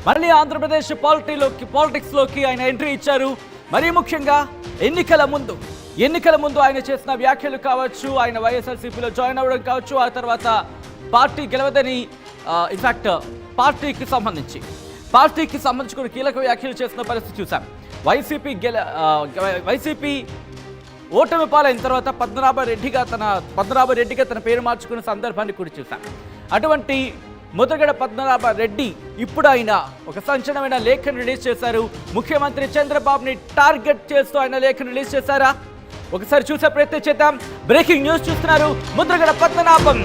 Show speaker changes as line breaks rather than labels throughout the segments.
మళ్ళీ ఆంధ్రప్రదేశ్ పాలిటిక్స్లోకి ఆయన ఎంట్రీ ఇచ్చారు. మరీ ముఖ్యంగా ఎన్నికల ముందు ఆయన చేసిన వ్యాఖ్యలు కావచ్చు, ఆయన వైఎస్ఆర్సీపీలో జాయిన్ అవ్వడం కావచ్చు, ఆ తర్వాత పార్టీ గెలవదని ఇన్ఫాక్ట్ పార్టీకి సంబంధించి కొన్ని కీలక వ్యాఖ్యలు చేసిన పరిస్థితి చూసాం. వైసీపీ ఓటమి పాలైన తర్వాత పద్మనాభరెడ్డిగా తన పేరు మార్చుకున్న సందర్భాన్ని కూడా చూసాం. అటువంటి ముద్రగడ పద్మనాభరెడ్డి ఇప్పుడు ఆయన ఒక సంచలనమైన లేఖను రిలీజ్ చేశారు. ముఖ్యమంత్రి చంద్రబాబుని టార్గెట్ చేస్తూ ఆయన లేఖను రిలీజ్ చేశారా? ఒకసారి చూసే ప్రయత్నం చేద్దాం. బ్రేకింగ్ న్యూస్ చూస్తున్నారు. ముద్రగడ పద్మనాభం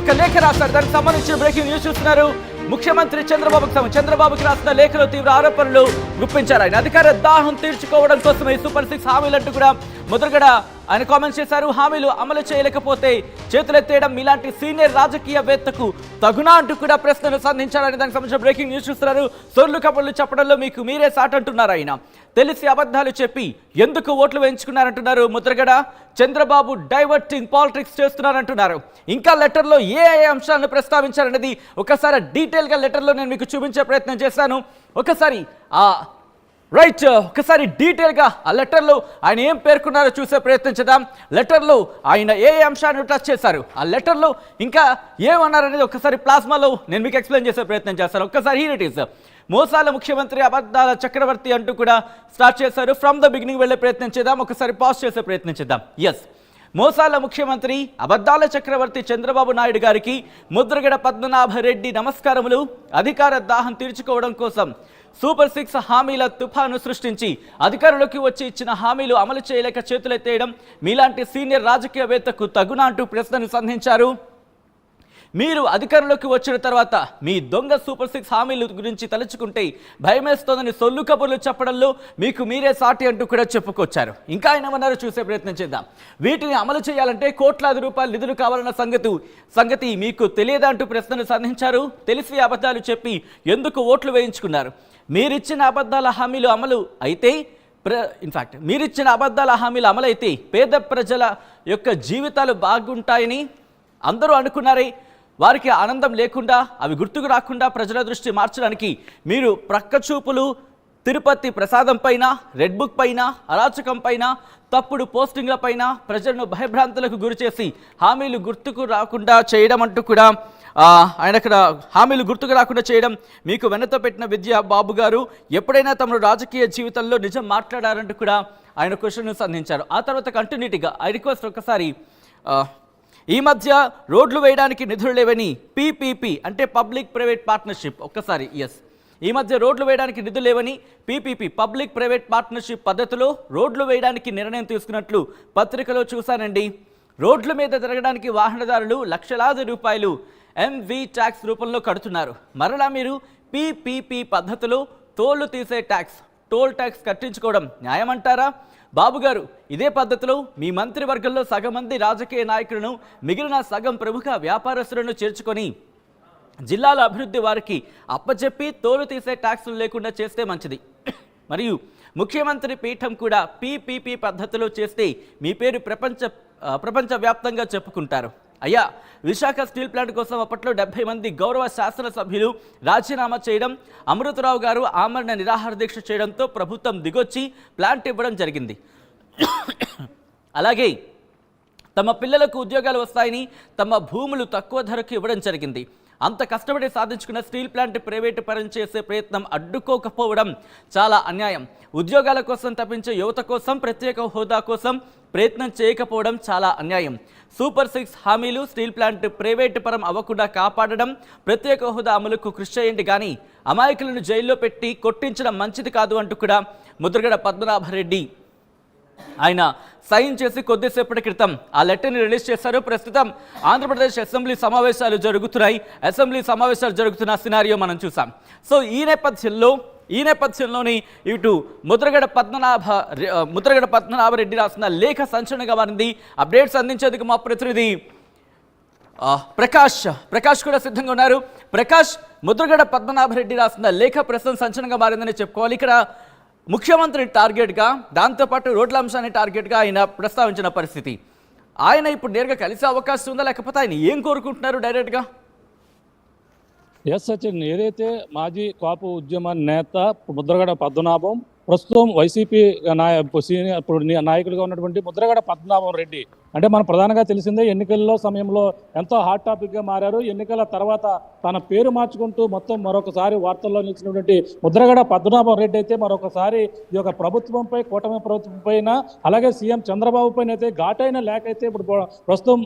ఒక లేఖ రాశారు. దానికి సంబంధించిన బ్రేకింగ్ న్యూస్ చూస్తున్నారు. ముఖ్యమంత్రి చంద్రబాబుకి రాసిన లేఖలో తీవ్ర ఆరోపణలు గుప్పించారు. ఆయన అధికార దాహం తీర్చుకోవడం కోసమే సూపర్ 6 హామీలంటూ కూడా ముద్రగడ ఆయన కామెంట్స్ చేశారు. హామీలు అమలు చేయలేకపోతే చేతులెత్తేయడం మీలాంటి సీనియర్ రాజకీయవేత్తకు తగునా అంటూ కూడా ప్రశ్నలు సంధించారని దానికి సంబంధించిన బ్రేకింగ్ న్యూస్ చూస్తున్నారు. సొల్లు కబుర్లు చెప్పడంలో మీకు మీరే సాటంటున్నారు. ఆయన తెలిసి అబద్ధాలు చెప్పి ఎందుకు ఓట్లు వేయించుకున్నారంటున్నారు ముద్రగడ. చంద్రబాబు డైవర్టింగ్ పాలిటిక్స్ చేస్తున్నారంటున్నారు. ఇంకా లెటర్లో ఏ అంశాలను ప్రస్తావించారనేది ఒకసారి డీటెయిల్గా లెటర్లో నేను మీకు చూపించే ప్రయత్నం చేశాను. ఒకసారి డీటెయిల్గా ఆ లెటర్లో ఆయన ఏం పేర్కొన్నారో చూసే ప్రయత్నం చేద్దాం. లెటర్లో ఆయన ఏ అంశాన్ని టచ్ చేశారు, ఆ లెటర్లో ఇంకా ఏమన్నారనేది ఒకసారి ప్లాస్మాలో నేను మీకు ఎక్స్ప్లెయిన్ చేసే ప్రయత్నం చేస్తాను. ఒక్కసారి హీర్ ఇట్ ఈస్. మోసాల ముఖ్యమంత్రి, అబద్ధాల చక్రవర్తి అంటూ కూడా స్టార్ట్ చేశారు. ఫ్రమ్ ద బిగినింగ్ వెళ్ళే ప్రయత్నం చేద్దాం. ఒకసారి పాజ్ చేసే ప్రయత్నం చేద్దాం. ఎస్, మోసాల ముఖ్యమంత్రి, అబద్ధాల చక్రవర్తి చంద్రబాబు నాయుడు గారికి ముద్రగడ పద్మనాభరెడ్డి నమస్కారములు. అధికార దాహం తీర్చుకోవడం కోసం సూపర్ 6 హామీల తుఫాను సృష్టించి అధికారంలోకి వచ్చి ఇచ్చిన హామీలు అమలు చేయలేక చేతులెత్తేయడం మీలాంటి సీనియర్ రాజకీయవేత్తకు తగునా అంటూ ప్రశ్నను సంధించారు. మీరు అధికారంలోకి వచ్చిన తర్వాత మీ దొంగ సూపర్ 6 హామీల గురించి తలుచుకుంటే భయమేస్తోందని సొల్లు కబుర్లు చెప్పడంలో మీకు మీరే సాటి అంటూ కూడా చెప్పుకొచ్చారు. ఇంకా ఆయన ఏమన్నారో చూసే ప్రయత్నం చేద్దాం. వీటిని అమలు చేయాలంటే కోట్లాది రూపాయల నిధులు కావాలన్న సంగతి మీకు తెలియదా అంటూ ప్రశ్నలు సంధించారు. తెలిసి అబద్ధాలు చెప్పి ఎందుకు ఓట్లు వేయించుకున్నారు? మీరిచ్చిన అబద్ధాల హామీలు అమలైతే పేద ప్రజల యొక్క జీవితాలు బాగుంటాయని అందరూ అనుకున్నారే. వారికి ఆనందం లేకుండా, అవి గుర్తుకు రాకుండా ప్రజల దృష్టి మార్చడానికి మీరు ప్రక్కచూపులు తిరుపతి ప్రసాదం పైన, రెడ్ బుక్ పైన, అరాచకం పైన, తప్పుడు పోస్టింగ్ల పైన ప్రజలను భయభ్రాంతులకు గురి చేసి హామీలు గుర్తుకు రాకుండా చేయడం అంటూ కూడా ఆయన అక్కడ హామీలు గుర్తుకు రాకుండా చేయడం మీకు వెన్నతో పెట్టిన విద్య బాబు గారు. ఎప్పుడైనా తమ రాజకీయ జీవితంలో నిజం మాట్లాడారంటూ కూడా ఆయన క్వశ్చన్ సంధించారు. ఆ తర్వాత కంటిన్యూటీగా ఐ రిక్వెస్ట్ ఒకసారి ఈ మధ్య రోడ్లు వేయడానికి నిధులు లేవని పీపీపీ అంటే పబ్లిక్ ప్రైవేట్ పార్ట్నర్షిప్ ఈ మధ్య రోడ్లు వేయడానికి నిధులు లేవని పీపీపీ పబ్లిక్ ప్రైవేట్ పార్ట్నర్షిప్ పద్ధతిలో రోడ్లు వేయడానికి నిర్ణయం తీసుకున్నట్లు పత్రికలో చూశానండి. రోడ్ల మీద తిరగడానికి వాహనదారులు లక్షలాది రూపాయలు ఎంవి ట్యాక్స్ రూపంలో కడుతున్నారు. మరలా మీరు పీపీపీ పద్ధతిలో టోల్ ట్యాక్స్ కట్టించుకోవడం న్యాయమంటారా? బాబు గారు, ఇదే పద్ధతిలో మీ మంత్రివర్గంలో సగం మంది రాజకీయ నాయకులను, మిగిలిన సగం ప్రముఖ వ్యాపారస్తులను చేర్చుకొని జిల్లాల అభివృద్ధి వారికి అప్పచెప్పి తోలు తీసే ట్యాక్సులు లేకుండా చేస్తే మంచిది. మరియు ముఖ్యమంత్రి పీఠం కూడా పీపీపీ పద్ధతిలో చేస్తే మీ పేరు ప్రపంచవ్యాప్తంగా చెప్పుకుంటారు. అయ్యా, విశాఖ స్టీల్ ప్లాంట్ కోసం అప్పట్లో 70 మంది గౌరవ శాసనసభ్యులు రాజీనామా చేయడం, అమృతరావు గారు ఆమరణ నిరాహార దీక్ష చేయడంతో ప్రభుత్వం దిగొచ్చి ప్లాంట్ ఇవ్వడం జరిగింది. అలాగే తమ పిల్లలకు ఉద్యోగాలు వస్తాయని తమ భూములు తక్కువ ధరకు ఇవ్వడం జరిగింది. అంత కష్టపడి సాధించుకున్న స్టీల్ ప్లాంట్ ప్రైవేటు పరం చేసే ప్రయత్నం అడ్డుకోకపోవడం చాలా అన్యాయం. ఉద్యోగాల కోసం తప్పించే యువత కోసం, ప్రత్యేక హోదా కోసం ప్రయత్నం చేయకపోవడం చాలా అన్యాయం. సూపర్ 6 హామీలు స్టీల్ ప్లాంట్ ప్రైవేటు పరం అవ్వకుండా కాపాడడం, ప్రత్యేక హోదా అమలుకు కృషి చేయండి, కానీ అమాయకులను జైల్లో పెట్టి కొట్టించడం మంచిది కాదు అంటూ కూడా ముద్రగడ పద్మనాభరెడ్డి ఆయన సైన్ చేసి కొద్దిసేపటి క్రితం ఆ లెటర్ని రిలీజ్ చేశారు. ప్రస్తుతం ఆంధ్రప్రదేశ్ అసెంబ్లీ సమావేశాలు జరుగుతున్న సినారియో మనం చూసాం. సో ఈ నేపథ్యంలోని ఇటు ముద్రగడ పద్మనాభరెడ్డి రాసిన లేఖ సంచలనంగా మారింది. అప్డేట్స్ అందించేందుకు మా ప్రతినిధి ప్రకాష్ కూడా సిద్ధంగా ఉన్నారు. ప్రకాష్, ముద్రగడ పద్మనాభరెడ్డి రాసిన లేఖ ప్రస్తుతం సంచలనంగా మారిందని చెప్పుకోవాలి. ఇక్కడ ముఖ్యమంత్రి టార్గెట్గా, దాంతోపాటు రోడ్ల అంశాన్ని టార్గెట్గా ఆయన ప్రస్తావించిన పరిస్థితి. ఆయన ఇప్పుడు నేరుగా కలిసే అవకాశం ఉందా, లేకపోతే ఆయన ఏం కోరుకుంటున్నారు డైరెక్ట్గా?
ఎస్ సచిన్, ఏదైతే మాజీ కాపు ఉద్యమ నేత ముద్రగడ పద్మనాభం ప్రస్తుతం వైసీపీ సీనియర్ ఇప్పుడు నాయకుడిగా ఉన్నటువంటి ముద్రగడ పద్మనాభం రెడ్డి అంటే మనం ప్రధానంగా తెలిసిందే ఎన్నికల్లో సమయంలో ఎంతో హాట్ టాపిక్గా మారారు. ఎన్నికల తర్వాత తన పేరు మార్చుకుంటూ మొత్తం మరొకసారి వార్తల్లో నిలిచినటువంటి ముద్రగడ పద్మనాభం రెడ్డి అయితే మరొకసారి ఈ యొక్క ప్రభుత్వంపై, కూటమి ప్రభుత్వం పైన, అలాగే సీఎం చంద్రబాబు పైన అయితే ఘాటైన లేఖ అయితే ఇప్పుడు ప్రస్తుతం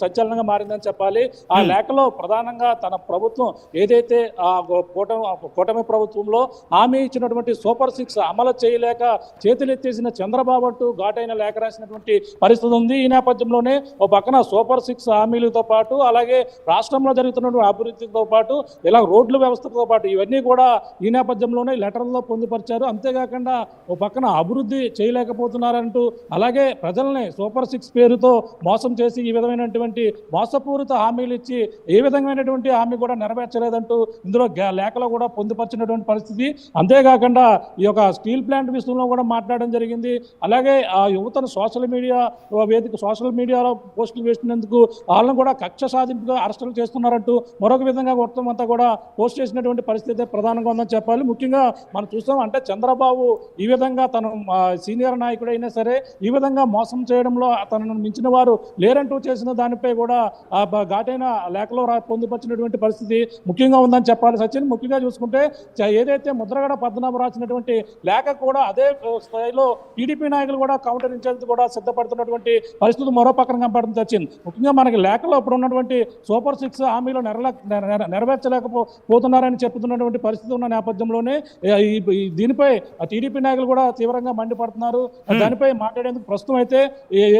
సంచలనంగా మారిందని చెప్పాలి. ఆ లేఖలో ప్రధానంగా తన ప్రభుత్వం ఏదైతే కూటమి ప్రభుత్వంలో హామీ ఇచ్చినటువంటి సూపర్ 6 అమలు చేయలేక చేతులెత్తేసిన చంద్రబాబు అంటూ ఘాటైన లేఖ రాసినటువంటి పరిస్థితి ఉంది. ఈ నేపథ్యంలోనే ఓ పక్కన సూపర్ 6 హామీలతో పాటు అలాగే రాష్ట్రంలో జరుగుతున్నటువంటి అభివృద్ధితో పాటు ఇలా రోడ్ల వ్యవస్థతో పాటు ఇవన్నీ కూడా ఈ నేపథ్యంలోనే లెటర్లో పొందుపరిచారు. అంతేకాకుండా ఓ పక్కన అభివృద్ధి చేయలేకపోతున్నారంటూ అలాగే ప్రజల్ని సూపర్ 6 పేరుతో మోసం చేసి ఈ విధమైనటువంటి మోసపూరిత హామీలు ఇచ్చి ఏ విధమైనటువంటి హామీ కూడా నెరవేర్చలేదంటూ ఇందులో లేఖలో కూడా పొందుపరిచినటువంటి పరిస్థితి. అంతేకాకుండా ఈ యొక్క స్టీల్ ప్లాంట్ విషయంలో కూడా మాట్లాడడం జరిగింది. అలాగే ఆ యువతను సోషల్ మీడియాలో పోస్టులు వేసినందుకు వాళ్ళని కూడా కక్ష సాధింపుగా అరెస్టులు చేస్తున్నారంటూ మరొక విధంగా మొత్తం అంతా కూడా పోస్ట్ చేసినటువంటి పరిస్థితి ప్రధానంగా ఉందని చెప్పాలి. ముఖ్యంగా మనం చూస్తాం అంటే చంద్రబాబు ఈ విధంగా తన సీనియర్ నాయకుడు అయినా సరే ఈ విధంగా మోసం చేయడంలో తనను మించిన వారు లేరంటూ చేసిన దానిపై కూడా ఘాటైన లేఖలో పొందుపరిచినటువంటి పరిస్థితి ముఖ్యంగా ఉందని చెప్పాలి. సచిన్, ముఖ్యంగా చూసుకుంటే ఏదైతే ముద్రగడ పద్మనాభం రాసినటువంటి లేఖ కూడా అదే స్థాయిలో టీడీపీ నాయకులు కూడా కౌంటర్ ఇచ్చేందుకు కూడా సిద్ధపడుతున్నటువంటి పరిస్థితి మరో పక్కన కనపడుతుంది. సచిన్, ముఖ్యంగా మనకి లేఖలో ఇప్పుడు ఉన్నటువంటి సూపర్ 6 హామీలు నెరవేర్చలేకపోతున్నారని చెప్తున్నటువంటి పరిస్థితి ఉన్న నేపథ్యంలోనే దీనిపై టీడీపీ నాయకులు కూడా తీవ్రంగా మండిపడుతున్నారు. దానిపై మాట్లాడేందుకు ప్రస్తుతం అయితే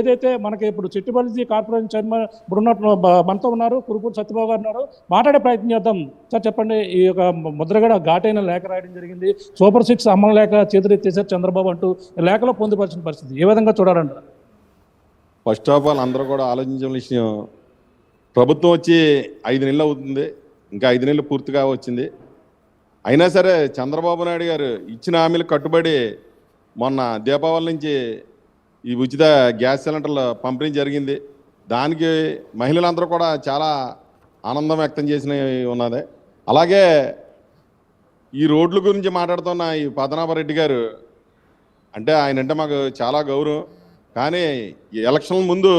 ఏదైతే మనకి ఇప్పుడు చిట్టిబల్జీ కార్పొరేషన్ చైర్మన్ ఇప్పుడు ఉన్నట్టు మనతో ఉన్నారు, కురుపూడి సత్యబాబు గారు ఉన్నారు, మాట్లాడే ప్రయత్నం చేద్దాం. సార్ చెప్పండి, ఈ యొక్క ముద్రగడ ఘాటైన లేఖ రాయడం జరిగింది, సూపర్ 6 అమలు లేఖ చేతులెత్తేసారు చంద్రబాబు అంటూ లేఖలో పొందుపరిచిన పరిస్థితి ఏ విధంగా చూడాలంటారు?
ఫస్ట్ ఆఫ్ ఆల్ అందరూ కూడా ఆలోచించిన విషయం, ప్రభుత్వం వచ్చి 5 నెలలు అవుతుంది, ఇంకా 5 నెలలు పూర్తిగా వచ్చింది. అయినా సరే చంద్రబాబు నాయుడు గారు ఇచ్చిన హామీలు కట్టుబడి మొన్న దీపావళి నుంచి ఈ ఉచిత గ్యాస్ సిలిండర్లు పంపిణీ జరిగింది. దానికి మహిళలందరూ కూడా చాలా ఆనందం వ్యక్తం చేసిన ఉన్నది. అలాగే ఈ రోడ్ల గురించి మాట్లాడుతున్న ఈ పద్మనాభరెడ్డి గారు అంటే ఆయన అంటే మాకు చాలా గౌరవం. కానీ ఎలక్షన్ ముందు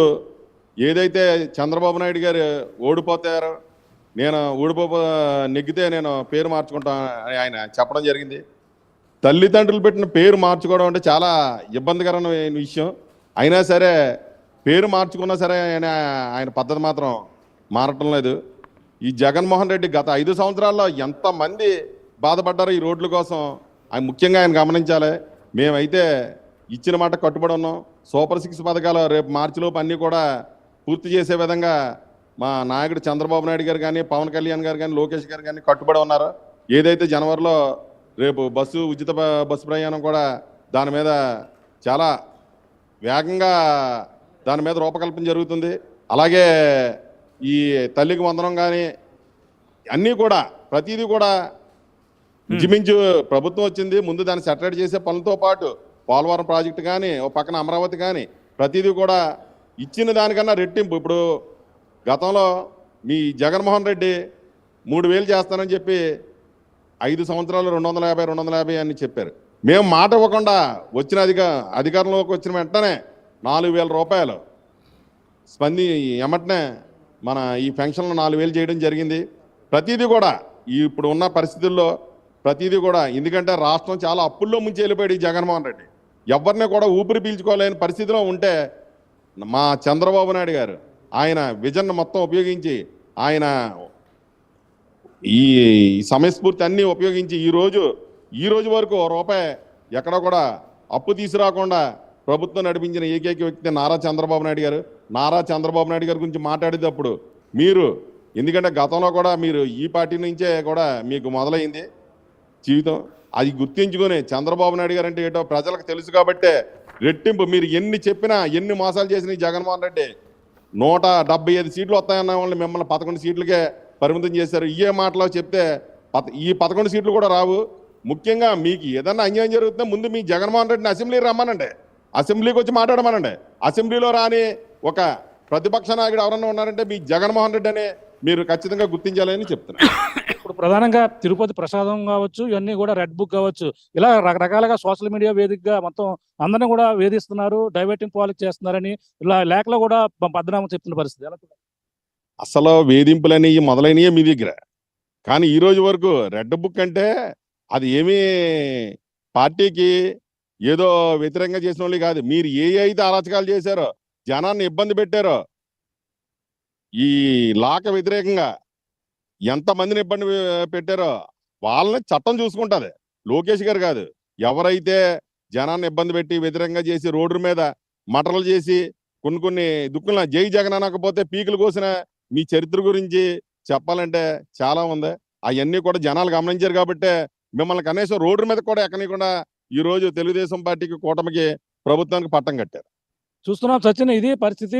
ఏదైతే చంద్రబాబు నాయుడు గారు ఓడిపోతారో, నేను నెగ్గితే నేను పేరు మార్చుకుంటా అని ఆయన చెప్పడం జరిగింది. తల్లిదండ్రులు పెట్టిన పేరు మార్చుకోవడం అంటే చాలా ఇబ్బందికరమైన విషయం. అయినా సరే పేరు మార్చుకున్నా సరే ఆయన పద్ధతి మాత్రం మారటం లేదు. ఈ జగన్మోహన్ రెడ్డి గత 5 సంవత్సరాల్లో ఎంతమంది బాధపడ్డారో ఈ రోడ్ల కోసం ఆయన ముఖ్యంగా ఆయన గమనించాలి. మేమైతే ఇచ్చిన మాట కట్టుబడి ఉన్నాం. సూపర్ 6 పథకాలు రేపు మార్చిలోపు అన్నీ కూడా పూర్తి చేసే విధంగా మా నాయకుడు చంద్రబాబు నాయుడు గారు కానీ, పవన్ కళ్యాణ్ గారు కానీ, లోకేష్ గారు కానీ కట్టుబడి ఉన్నారు. ఏదైతే జనవరిలో రేపు ఉచిత బస్సు ప్రయాణం కూడా దాని మీద చాలా వేగంగా దాని మీద రూపకల్పన జరుగుతుంది. అలాగే ఈ తల్లికి వందనం కానీ అన్నీ కూడా ప్రతిదీ కూడా ఇంచుమించు ప్రభుత్వం వచ్చింది. ముందు దాన్ని సెటరేట్ చేసే పనులతో పాటు పోలవరం ప్రాజెక్టు కానీ, ఓ పక్కన అమరావతి కానీ ప్రతిదీ కూడా ఇచ్చిన దానికన్నా రెట్టింపు. ఇప్పుడు గతంలో మీ జగన్మోహన్ రెడ్డి 3000 చేస్తానని చెప్పి 5 సంవత్సరాలు 250 అని చెప్పారు. మేము మాట ఇవ్వకుండా అధికారంలోకి వచ్చిన వెంటనే 4000 రూపాయలు ఎమ్మటనే మన ఈ పెన్షన్లు 4000 చేయడం జరిగింది. ప్రతిదీ కూడా ఇప్పుడు ఉన్న పరిస్థితుల్లో ప్రతిదీ కూడా, ఎందుకంటే రాష్ట్రం చాలా అప్పుల్లో ముంచి వెళ్ళిపోయాడు ఈ జగన్మోహన్ రెడ్డి. ఎవరిని కూడా ఊపిరి పీల్చుకోలేని పరిస్థితిలో ఉంటే మా చంద్రబాబు నాయుడు గారు ఆయన విజన్ మొత్తం ఉపయోగించి ఆయన ఈ సమయస్ఫూర్తి అన్నీ ఉపయోగించి ఈ రోజు వరకు రూపాయి ఎక్కడ కూడా అప్పు తీసుకురాకుండా ప్రభుత్వం నడిపించిన ఏకైక వ్యక్తి నారా చంద్రబాబు నాయుడు గారు. నారా చంద్రబాబు నాయుడు గారి గురించి మాట్లాడేటప్పుడు మీరు, ఎందుకంటే గతంలో కూడా మీరు ఈ పార్టీ నుంచే కూడా మీకు మొదలైంది జీవితం, అది గుర్తించుకొని చంద్రబాబు నాయుడు గారు అంటే ఏంటో ప్రజలకు తెలుసు కాబట్టే రెట్టింపు. మీరు ఎన్ని చెప్పినా, ఎన్ని మోసాలు చేసిన జగన్మోహన్ రెడ్డి 175 సీట్లు వస్తాయన్న వాళ్ళని మిమ్మల్ని 11 సీట్లకే పరిమితం చేశారు. ఇవే మాటలో చెప్తే ఈ 11 సీట్లు కూడా రావు. ముఖ్యంగా మీకు ఏదన్నా అన్యాయం జరుగుతుందో ముందు మీ జగన్మోహన్ రెడ్డిని అసెంబ్లీకి రమ్మనండి, అసెంబ్లీకి వచ్చి మాట్లాడమనండి. అసెంబ్లీలో రాని ఒక ప్రతిపక్ష నాయకుడు ఎవరన్నా ఉన్నారంటే మీ జగన్మోహన్ రెడ్డి అనే మీరు ఖచ్చితంగా గుర్తించాలని చెప్తున్నారు.
ఇప్పుడు ప్రధానంగా తిరుపతి ప్రసాదం కావచ్చు, ఇవన్నీ కూడా రెడ్ బుక్ కావచ్చు, ఇలా రకరకాలుగా సోషల్ మీడియా వేదికగా మొత్తం అందరిని కూడా వేధిస్తున్నారు, డైవర్టింగ్ పాలిటిక్స్ చేస్తున్నారని ఇలా లేఖలో కూడా పద్మనాభం చెప్తున్న పరిస్థితి. ఎలా చూడాలి?
అసలు వేధింపులనేవి మొదలైనయే మీ దగ్గర. కానీ ఈ రోజు వరకు రెడ్ బుక్ అంటే అది ఏమీ పార్టీకి ఏదో వ్యతిరేకంగా చేసిన వాళ్ళు కాదు. మీరు ఏ అయితే అరాచకాలు చేశారో, జనాన్ని ఇబ్బంది పెట్టారో, ఈ లాక వ్యతిరేకంగా ఎంతమందిని ఇబ్బంది పెట్టారో వాళ్ళని చట్టం చూసుకుంటది, లోకేష్ గారు కాదు. ఎవరైతే జనాన్ని ఇబ్బంది పెట్టి వ్యతిరేకంగా చేసి రోడ్డు మీద మటర్లు చేసి కొన్ని దుక్కుల జై జగన్ అనకపోతే పీకులు కోసిన మీ చరిత్ర గురించి చెప్పాలంటే చాలా ఉంది. అవన్నీ కూడా జనాలు గమనించారు కాబట్టే మిమ్మల్ని కనీసం రోడ్డు మీద కూడా ఎక్కనీయకుండా ఈ రోజు తెలుగుదేశం పార్టీకి, కూటమికి, ప్రభుత్వానికి పట్టం కట్టారు.
చూస్తున్నాం సచిన్, ఇది పరిస్థితి.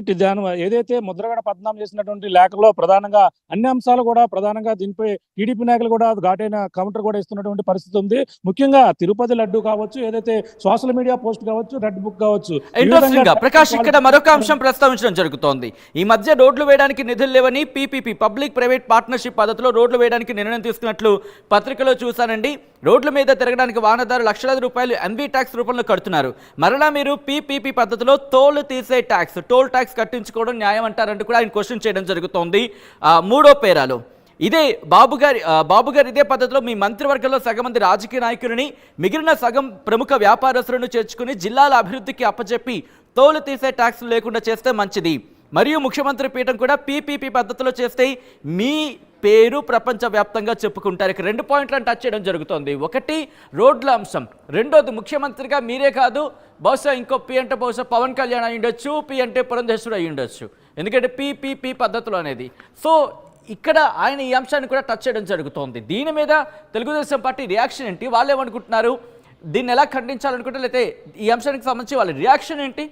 ఏదైతే ముద్రగడ పద్మనాభం చేసినటువంటి లేఖలో ప్రధానంగా అన్ని అంశాలు కూడా ప్రధానంగా దీనిపై టీడీపీ నాయకులు కూడా ఘాటైన కౌంటర్ కూడా ఇస్తున్నటువంటి పరిస్థితి ఉంది. ముఖ్యంగా తిరుపతి లడ్డు కావచ్చు, ఏదైతే సోషల్ మీడియా పోస్ట్ కావచ్చు, రెడ్ బుక్ కావచ్చు.
ఇంట్రెస్టింగ్ గా ప్రకాష్ ఇక్కడ మరొక అంశం ప్రస్తావించడం జరుగుతోంది. ఈ మధ్య రోడ్లు వేయడానికి నిధులు లేవని పీపీపీ పబ్లిక్ ప్రైవేట్ పార్ట్నర్షిప్ పద్ధతిలో రోడ్లు వేయడానికి నిర్ణయం తీసుకున్నట్లు పత్రికలో చూశానండి. రోడ్ల మీద తిరగడానికి వాహనదారు లక్షలాది రూపాయలు ఎన్వి ట్యాక్స్ రూపంలో కడుతున్నారు. మరలా మీరు పీపీపీ పద్ధతిలో టోల్ తీసే ట్యాక్స్, టోల్ ట్యాక్స్ కట్టించుకోవడం న్యాయం అంటారంటూ కూడా ఆయన క్వశ్చన్ చేయడం జరుగుతోంది. మూడో పేరాలో ఇదే బాబు గారు ఇదే పద్ధతిలో మీ మంత్రివర్గంలో సగం మంది రాజకీయ నాయకులని, మిగిలిన సగం ప్రముఖ వ్యాపారస్తులను చేర్చుకుని జిల్లాల అభివృద్ధికి అప్పచెప్పి తోలు తీసే ట్యాక్స్ లేకుండా చేస్తే మంచిది. మరియు ముఖ్యమంత్రి పీఠం కూడా పీపీపీ పద్ధతిలో చేస్తే మీ పేరు ప్రపంచవ్యాప్తంగా చెప్పుకుంటారు. ఇక 2 పాయింట్లను టచ్ చేయడం జరుగుతోంది. ఒకటి రోడ్ల అంశం, రెండోది ముఖ్యమంత్రిగా మీరే కాదు, బహుశా ఇంకో పి అంటే బహుశా పవన్ కళ్యాణ్ అయి ఉండొచ్చు, పి అంటే పురంధేశ్వరుడు అయి ఉండొచ్చు, ఎందుకంటే పీపీపీ పద్ధతులు అనేది. సో ఇక్కడ ఆయన ఈ అంశాన్ని కూడా టచ్ చేయడం జరుగుతోంది. దీని మీద తెలుగుదేశం పార్టీ రియాక్షన్ ఏంటి? వాళ్ళు ఏమనుకుంటున్నారు? దీన్ని ఎలా ఖండించాలనుకుంటే, లేకపోతే ఈ అంశానికి సంబంధించి వాళ్ళ రియాక్షన్ ఏంటి?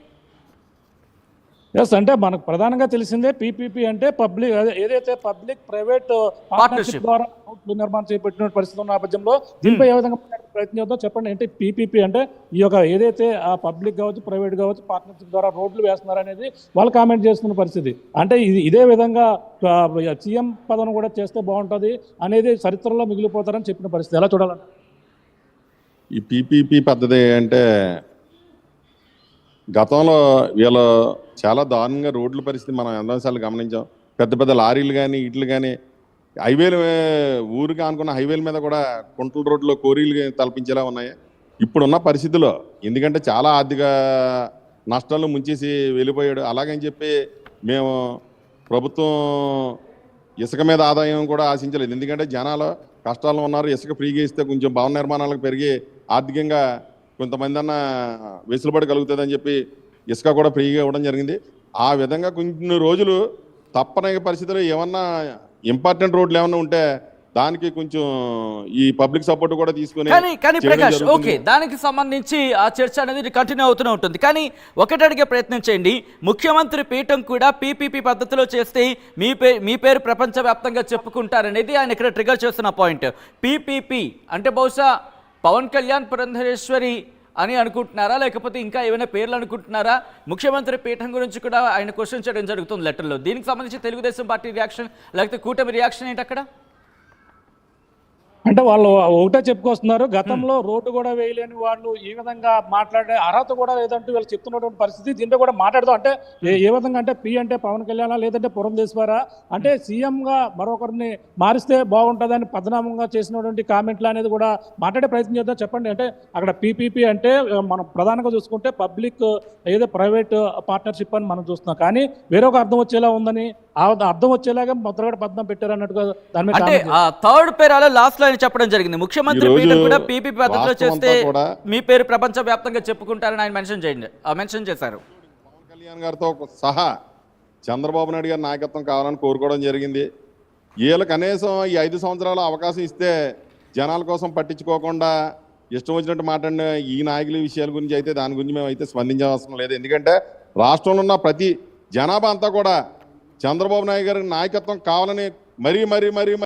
ఎస్, అంటే మనకు ప్రధానంగా తెలిసిందే పీపీపీ అంటే పబ్లిక్, ఏదైతే పబ్లిక్ ప్రైవేట్ పార్ట్నర్షిప్ ద్వారా రోడ్లు నిర్మాణం చేపట్టిన పరిస్థితి ఉన్న నేపథ్యంలో దీనిపై ఏ విధంగా ప్రయత్నం చేద్దాం చెప్పండి. అంటే పీపీపీ అంటే ఈ యొక్క ఏదైతే ఆ పబ్లిక్ కావచ్చు, ప్రైవేట్ కావచ్చు, పార్ట్నర్షిప్ ద్వారా రోడ్లు వేస్తున్నారు అనేది వాళ్ళు కామెంట్ చేస్తున్న పరిస్థితి. అంటే ఇదే విధంగా సీఎం పదవిని కూడా చేస్తే బాగుంటుంది అనేది చరిత్రలో మిగిలిపోతారని చెప్పిన పరిస్థితి. ఎలా చూడాలంటే
ఈ పీపీపీ పద్ధతి అంటే గతంలో వీళ్ళు చాలా దారుణంగా రోడ్ల పరిస్థితి మనం ఎంతోసార్లు గమనించాం. పెద్ద పెద్ద లారీలు కానీ ఇట్లు కానీ హైవేలు, ఊరికి అనుకున్న హైవేల మీద కూడా కుంటల రోడ్లో కోరీలు తలపించేలా ఉన్నాయి ఇప్పుడున్న పరిస్థితుల్లో. ఎందుకంటే చాలా ఆర్థిక నష్టాలు ముంచేసి వెళ్ళిపోయాడు. అలాగని చెప్పి మేము ప్రభుత్వం ఇసుక మీద ఆదాయం కూడా ఆశించలేదు. ఎందుకంటే జనాలు కష్టాల్లో ఉన్నారు. ఇసుక ఫ్రీగా ఇస్తే కొంచెం భవన నిర్మాణాలకు పెరిగి ఆర్థికంగా కొంతమంది అన్న వెసులుబాటు కలుగుతుందని చెప్పి ఇసుక కూడా ఫ్రీగా ఇవ్వడం జరిగింది. ఆ విధంగా కొన్ని రోజులు తప్పని పరిస్థితుల్లో ఏమన్నా ఇంపార్టెంట్ రోడ్లు ఏమన్నా ఉంటే దానికి కొంచెం ఈ పబ్లిక్ సపోర్ట్ కూడా తీసుకుని
కానీ ప్రకాష్ ఓకే, దానికి సంబంధించి ఆ చర్చ అనేది కంటిన్యూ అవుతూనే ఉంటుంది. కానీ ఒకటి అడిగే ప్రయత్నం చేయండి, ముఖ్యమంత్రి పీఠం కూడా పీపీపీ పద్ధతిలో చేస్తే మీ పేరు ప్రపంచవ్యాప్తంగా చెప్పుకుంటారనేది ఆయన ఇక్కడ ట్రిగర్ చేస్తున్న పాయింట్. పీపీపీ అంటే బహుశా పవన్ కళ్యాణ్, పురంధరేశ్వరి అని అనుకుంటున్నారా, లేకపోతే ఇంకా ఏమైనా పేర్లు అనుకుంటున్నారా? ముఖ్యమంత్రి పీఠం గురించి కూడా ఆయన క్వశ్చన్ చేయడం జరుగుతుంది లెటర్లో. దీనికి సంబంధించి తెలుగుదేశం పార్టీ రియాక్షన్, లేకపోతే కూటమి రియాక్షన్ ఏంటి అక్కడ?
అంటే వాళ్ళు ఒకటే చెప్పుకొస్తున్నారు, గతంలో రోడ్డు కూడా వేయలేని వాళ్ళు ఈ విధంగా మాట్లాడే అర్హత కూడా లేదంటూ వీళ్ళు చెప్తున్నటువంటి పరిస్థితి. దీంట్లో కూడా మాట్లాడదాం. అంటే ఏ విధంగా అంటే పి అంటే పవన్ కళ్యాణ్, లేదంటే పురంధేశ్వరా, అంటే సీఎంగా మరొకరిని మారిస్తే బాగుంటుందని పద్మనాభంగా చేసినటువంటి కామెంట్లు అనేది కూడా మాట్లాడే ప్రయత్నం చేద్దాం. చెప్పండి, అంటే అక్కడ పీపీపీ అంటే మనం ప్రధానంగా చూసుకుంటే పబ్లిక్ ఏదో ప్రైవేట్ పార్ట్నర్షిప్ అని మనం చూస్తున్నాం. కానీ వేరొక అర్థం వచ్చేలా ఉందని, ఆ అర్థం వచ్చేలాగా ముద్రగడ పద్మం పెట్టారు అన్నట్టుగా దాని మీద
అంటే థర్డ్ పేరాలో లాస్ట్ లో ఆయన చెప్పడం జరిగింది, ముఖ్యమంత్రి పీఠం కూడా పీపీపీ పద్ధతిలో చేస్తే మీ పేరు ప్రపంచ వ్యాప్తంగా చెప్పుకుంటారని ఆయన మెన్షన్ చేశారు.
పవన్ కళ్యాణ్ గారితో సహా చంద్రబాబు నాయుడు గారి నాయకత్వం కావాలని కోరుకోవడం జరిగింది. వీళ్ళు కనీసం ఈ 5 సంవత్సరాలు అవకాశం ఇస్తే జనాల కోసం పట్టించుకోకుండా ఇష్టం వచ్చినట్టు మాట్లాడిన ఈ నాయకుల విషయాల గురించి అయితే దాని గురించి మేము అయితే స్పందించవలసిన లేదు. ఎందుకంటే రాష్ట్రంలో ఉన్న ప్రతి జనాభా అంతా కూడా చంద్రబాబు నాయుడు గారి నాయకత్వం కావాలని మరీ